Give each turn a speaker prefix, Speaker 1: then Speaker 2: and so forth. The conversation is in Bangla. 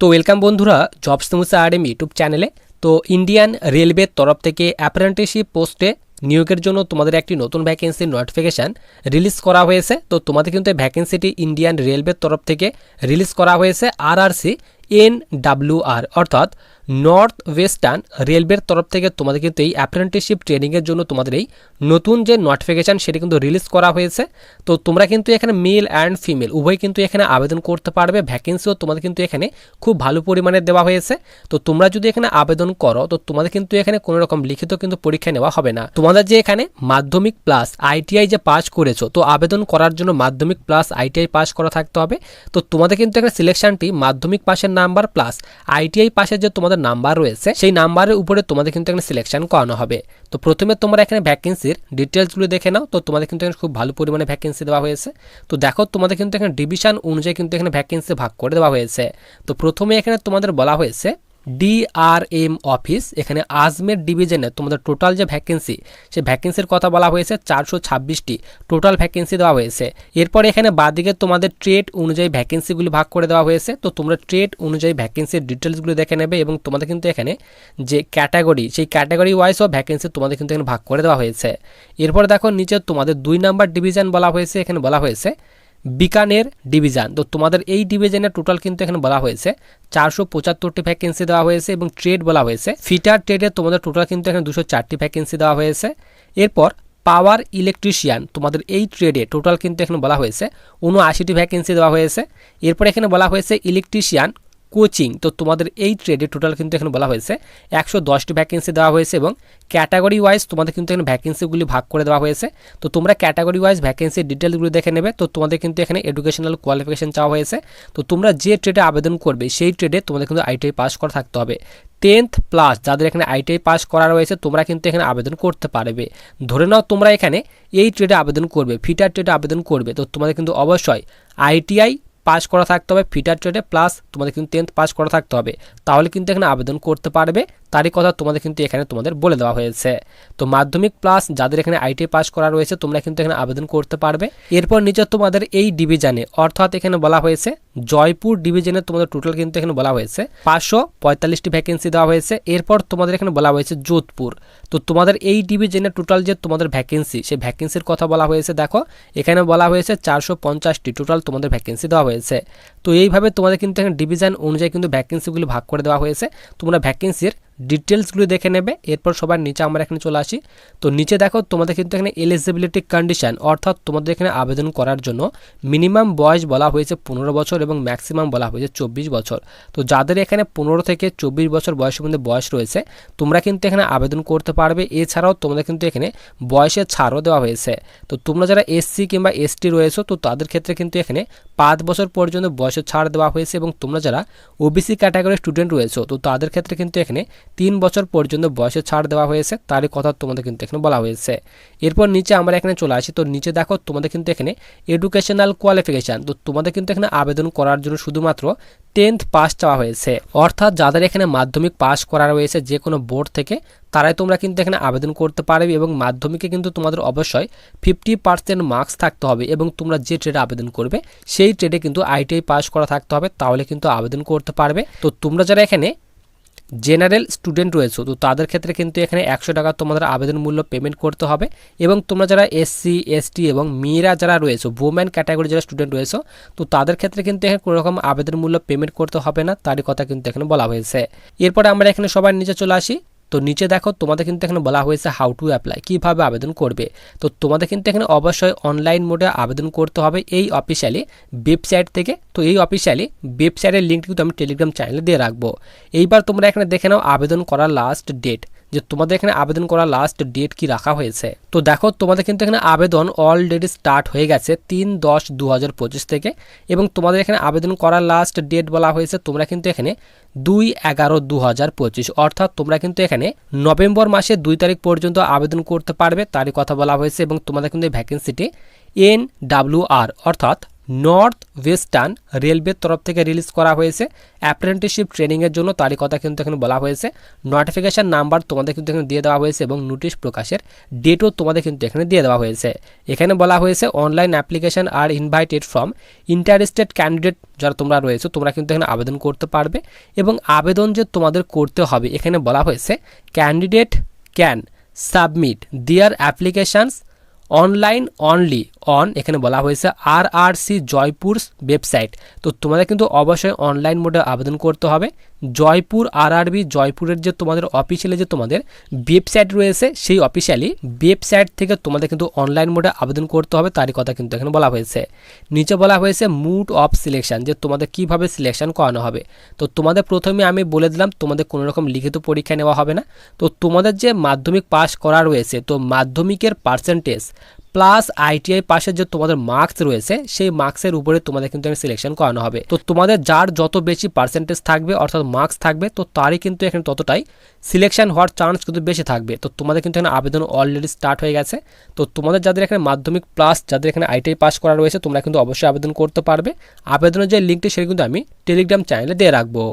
Speaker 1: তো ওয়েলকাম বন্ধুরা জবস নিউজ আরএম ইউটিউব চ্যানেলে। তো ইন্ডিয়ান রেলওয়ের তরফ থেকে অ্যাপ্রেন্টিসশিপ পোস্টে নিয়োগের জন্য তোমাদের একটি নতুন ভ্যাকেন্সির নোটিফিকেশান রিলিজ করা হয়েছে। তো তোমাদের কিন্তু এই ভ্যাকেন্সিটি ইন্ডিয়ান রেলওয়ের তরফ থেকে রিলিজ করা হয়েছে RRC NWR অর্থাৎ নর্থ ওয়েস্টার্ন রেলওয়ের তরফ থেকে তোমাদের কিন্তু এই অ্যাপ্রেন্টিসশিপ ট্রেনিংয়ের জন্য তোমাদের এই নতুন যে নোটিফিকেশান সেটি কিন্তু রিলিজ করা হয়েছে। তো তোমরা কিন্তু এখানে মেল অ্যান্ড ফিমেল উভয় কিন্তু এখানে আবেদন করতে পারবে। ভ্যাকেন্সিও তোমাদের কিন্তু এখানে খুব ভালো পরিমাণে দেওয়া হয়েছে। তো তোমরা যদি এখানে আবেদন করো তো তোমাদের কিন্তু এখানে কোনো রকম লিখিত কিন্তু পরীক্ষা নেওয়া হবে না। তোমাদের যে এখানে মাধ্যমিক প্লাস ITI যে পাস করেছো, তো আবেদন করার জন্য মাধ্যমিক প্লাস ITI পাস করা থাকতে হবে। তো তোমাদের কিন্তু এখানে সিলেকশনটি মাধ্যমিক পাসের নাম্বার প্লাস ITI পাসের যে তোমাদের নাম্বার রয়েছে সেই নাম্বারের উপরে তোমাদের কিন্তু এখানে সিলেকশন করানো হবে। তো প্রথমে তোমরা এখানে ভ্যাকেন্সির ডিটেলসগুলো দেখে নাও। তো তোমাদের কিন্তু এখানে খুব ভালো পরিমাণে ভ্যাকেন্সি দেওয়া হয়েছে। তো দেখো তোমাদের কিন্তু এখানে ডিভিশন অনুযায়ী কিন্তু এখানে ভ্যাকেন্সি ভাগ করে দেওয়া হয়েছে। তো প্রথমে এখানে তোমাদের বলা হয়েছে DRM অফিস, এখানে আজমের ডিভিশনে তোমাদের টোটাল যে ভ্যাকেন্সি সেই ভ্যাকেন্সির কথা বলা হয়েছে 426টি টোটাল ভ্যাকেন্সি দেওয়া হয়েছে। এরপর এখানে বাদিকে তোমাদের ট্রেড অনুযায়ী ভ্যাকেন্সিগুলি ভাগ করে দেওয়া হয়েছে। তো তোমরা ট্রেড অনুযায়ী ভ্যাকেন্সির ডিটেলসগুলো দেখে নেবে এবং তোমাদের কিন্তু এখানে যে ক্যাটাগরি সেই ক্যাটাগরি ওয়াইজও ভ্যাকেন্সি তোমাদের কিন্তু এখানে ভাগ করে দেওয়া হয়েছে। এরপর দেখো নিচে তোমাদের 2 নম্বর ডিভিশন বলা হয়েছে, এখানে বলা হয়েছে বিকানের ডিভিশন। তো তোমাদের এই ডিভিশনের টোটাল কিন্তু এখানে বলা হয়েছে 475টি ভ্যাকেন্সি দেওয়া হয়েছে এবং ট্রেড বলা হয়েছে ফিটার ট্রেডে তোমাদের টোটাল কিন্তু এখানে 204টি ভ্যাকেন্সি দেওয়া হয়েছে। এরপর পাওয়ার ইলেকট্রিশিয়ান তোমাদের এই ট্রেডে টোটাল কিন্তু এখানে বলা হয়েছে 79টি ভ্যাকেন্সি দেওয়া হয়েছে। এরপর এখানে বলা হয়েছে ইলেকট্রিশিয়ান কোচিং, তো তোমাদের এই ট্রেডে টোটাল কিন্তু এখানে বলা হয়েছে 110টি ভ্যাকেন্সি দেওয়া হয়েছে এবং ক্যাটাগরি ওয়াইজ তোমাদের কিন্তু এখানে ভ্যাকেন্সিগুলি ভাগ করে দেওয়া হয়েছে। তো তোমরা ক্যাটাগরি ওয়াইজ ভ্যাকেন্সির ডিটেলসগুলো দেখে নেবে। তো তোমাদের কিন্তু এখানে এডুকেশনাল কোয়ালিফিকেশন চাওয়া হয়েছে। তো তোমরা যে ট্রেডে আবেদন করবে সেই ট্রেডে তোমাদের কিন্তু ITI পাস করা থাকতে হবে। 10th প্লাস যাদের এখানে ITI পাস করা রয়েছে তোমরা কিন্তু এখানে আবেদন করতে পারবে। ধরে নাও তোমরা এখানে এই ট্রেডে আবেদন করবে, ফিটার ট্রেডে আবেদন করবে, তো তোমাদের কিন্তু অবশ্যই ITI পাস করা থাকতে হবে ফিটার ট্রেডে প্লাস তোমাদের কিন্তু 10th পাস করা থাকতে হবে, তাহলে কিন্তু এখানে আবেদন করতে পারবে। তারই কথা তোমাদের কিন্তু এখানে তোমাদের বলে দেওয়া হয়েছে। তো মাধ্যমিক প্লাস যাদের এখানে ITI পাস করা রয়েছে তোমরা কিন্তু এখানে আবেদন করতে পারবে। এরপর নিচে তোমাদের এই ডিভিশনে অর্থাৎ এখানে বলা হয়েছে জয়পুর ডিভিশনে তোমাদের টোটাল কিন্তু এখানে বলা হয়েছে 545টি ভ্যাকেন্সি দেওয়া হয়েছে। এরপর তোমাদের এখানে বলা হয়েছে যোধপুর, তো তোমাদের এই ডিভিশনে টোটাল যে তোমাদের ভ্যাকেন্সি সেই ভ্যাকেন্সির কথা বলা হয়েছে। দেখো এখানে বলা হয়েছে 450টি টোটাল তোমাদের ভ্যাকেন্সি দেওয়া হয়েছে। তো এইভাবে তোমাদের কিন্তু এখানে ডিভিশন অনুযায়ী কিন্তু ভ্যাকেন্সিগুলি ভাগ করে দেওয়া হয়েছে। তোমরা ভ্যাকেন্সির ডিটেলসগুলো দেখে নেবে। এরপর সবার নিচে আমরা এখানে চলে আসি। তো নিচে দেখো তোমাদের কিন্তু এখানে এলিজিবিলিটি কন্ডিশন অর্থাৎ তোমাদের এখানে আবেদন করার জন্য মিনিমাম বয়স বলা হয়েছে 15 বছর এবং ম্যাক্সিমাম বলা হয়েছে 24 বছর। তো যাদের এখানে 15 থেকে 24 বছর বয়সের মধ্যে বয়স রয়েছে তোমরা কিন্তু এখানে আবেদন করতে পারবে। এছাড়াও তোমাদের কিন্তু এখানে বয়সের ছাড়ও দেওয়া হয়েছে। তো তোমরা যারা SC কিংবা ST রয়েছো তো তাদের ক্ষেত্রে কিন্তু এখানে 5 বছর পর্যন্ত বয়সের ছাড় দেওয়া হয়েছে এবং তোমরা যারা OBC ক্যাটাগরির স্টুডেন্ট রয়েছো তো তাদের ক্ষেত্রে কিন্তু এখানে 3 বছর পর্যন্ত বয়সের ছাড় দেওয়া হয়েছে, তারই কথা তোমাদের কিন্তু এখানে বলা হয়েছে। এরপর নিচে আমরা এখানে চলে আসি। তো নিচে দেখো তোমাদের কিন্তু এখানে এডুকেশনাল কোয়ালিফিকেশান, তো তোমাদের কিন্তু এখানে আবেদন করার জন্য শুধুমাত্র 10th পাস চাওয়া হয়েছে। অর্থাৎ যাদের এখানে মাধ্যমিক পাস করা রয়েছে যে কোনো বোর্ড থেকে তারাই তোমরা কিন্তু এখানে আবেদন করতে পারবে এবং মাধ্যমিকে কিন্তু তোমাদের অবশ্যই 50% মার্কস থাকতে হবে এবং তোমরা যে ট্রেডে আবেদন করবে সেই ট্রেডে কিন্তু ITI পাস করা থাকতে হবে, তাহলে কিন্তু আবেদন করতে পারবে। তো তোমরা যারা এখানে জেনারেল স্টুডেন্ট রয়েছে তো তাদের ক্ষেত্রে কিন্তু এখানে 100 টাকা তোমাদের আবেদন মূল্য পেমেন্ট করতে হবে এবং তোমরা যারা SC ST এবং মেয়েরা যারা রয়েছে ওম্যান ক্যাটাগরি যারা স্টুডেন্ট রয়েছে তো তাদের ক্ষেত্রে কিন্তু এখানে কোনো রকম আবেদন মূল্য পেমেন্ট করতে হবে না, তারই কথা কিন্তু এখানে বলা হয়েছে। এরপরে আমরা এখানে সবার নিচে চলে আসি। তো নিচে দেখো তোমাদের কিন্তু এখানে বলা হয়েছে হাউ টু অ্যাপ্লাই, কীভাবে আবেদন করবে। তো তোমাদের কিন্তু এখানে অবশ্যই অনলাইন মোডে আবেদন করতে হবে এই অফিসিয়ালি ওয়েবসাইট থেকে। তো এই অফিসিয়ালি ওয়েবসাইটের লিঙ্ক কিন্তু আমি টেলিগ্রাম চ্যানেলে দিয়ে রাখবো। এইবার তোমরা এখানে দেখে নাও আবেদন করার লাস্ট ডেট, যে তোমাদের এখানে আবেদন করার লাস্ট ডেট কি রাখা হয়েছে। তো দেখো তোমাদের কিন্তু এখানে আবেদন অলরেডি স্টার্ট হয়ে গেছে 3/10/2025 থেকে এবং তোমাদের এখানে আবেদন করার লাস্ট ডেট বলা হয়েছে তোমরা কিন্তু এখানে 2/11/2025 অর্থাৎ তোমরা কিন্তু এখানে নভেম্বর মাসের 2 তারিখ পর্যন্ত আবেদন করতে পারবে, তারই কথা বলা হয়েছে। এবং তোমাদের কিন্তু এই ভ্যাকেন্সিটি NWR অর্থাৎ নর্থ ওয়েস্টার্ন রেলওয়ের তরফ থেকে রিলিজ করা হয়েছে অ্যাপ্রেন্টিসশিপ ট্রেনিংয়ের জন্য, তারই কথা কিন্তু এখানে বলা হয়েছে। নোটিফিকেশান নাম্বার তোমাদের কিন্তু এখানে দিয়ে দেওয়া হয়েছে এবং নোটিশ প্রকাশের ডেটও তোমাদের কিন্তু এখানে দিয়ে দেওয়া হয়েছে। এখানে বলা হয়েছে অনলাইন অ্যাপ্লিকেশান আর ইনভাইটেড ফ্রম ইন্টারেস্টেড ক্যান্ডিডেট, যারা তোমরা রয়েছে তোমরা কিন্তু এখানে আবেদন করতে পারবে। এবং আবেদন যে তোমাদের করতে হবে এখানে বলা হয়েছে candidate can submit their applications online only on, এখানে বলা হয়েছে আরআরসি জয়পুরস ওয়েবসাইট। তো তোমাদের কিন্তু অবশ্যই অনলাইন মোডে আবেদন করতে হবে। জয়পুর আরআরবি জয়পুরের যে তোমাদের অফিসিয়ালি যে তোমাদের ওয়েবসাইট রয়েছে সেই অফিসিয়ালি ওয়েবসাইট থেকে তোমাদের কিন্তু অনলাইন মোডে আবেদন করতে হবে, তারই কথা কিন্তু এখানে বলা হয়েছে। নিচে বলা হয়েছে মুড অফ সিলেকশন, যে তোমাদের কিভাবে সিলেকশন করানো হবে। তো তোমাদের প্রথমে আমি বলে দিলাম তোমাদের কোনো রকম লিখিত পরীক্ষা নেওয়া হবে না। তো তোমাদের যে মাধ্যমিক পাস করা রয়েছে, তো মাধ্যমিকের পার্সেন্টেজ প্লাস আইটিআই পাশের যে তোমাদের মার্কস রয়েছে সেই মার্কসের উপরে তোমাদের কিন্তু সিলেকশন করানো হবে। তো তোমাদের যার যত বেশি পার্সেন্টেজ থাকবে অর্থাৎ মার্কস থাকবে, তো তারই কিন্তু এখানে ততটাই সিলেকশন হওয়ার চান্স কিন্তু বেশি থাকবে। তো তোমাদের কিন্তু এখানে আবেদন অলরেডি স্টার্ট হয়ে গেছে। তো তোমাদের যাদের এখানে মাধ্যমিক প্লাস যাদের এখানে আইটিআই পাস করা রয়েছে তোমরা কিন্তু অবশ্যই আবেদন করতে পারবে। আবেদনের যে লিঙ্কটি সেটা কিন্তু আমি টেলিগ্রাম চ্যানেলে দিয়ে রাখবো।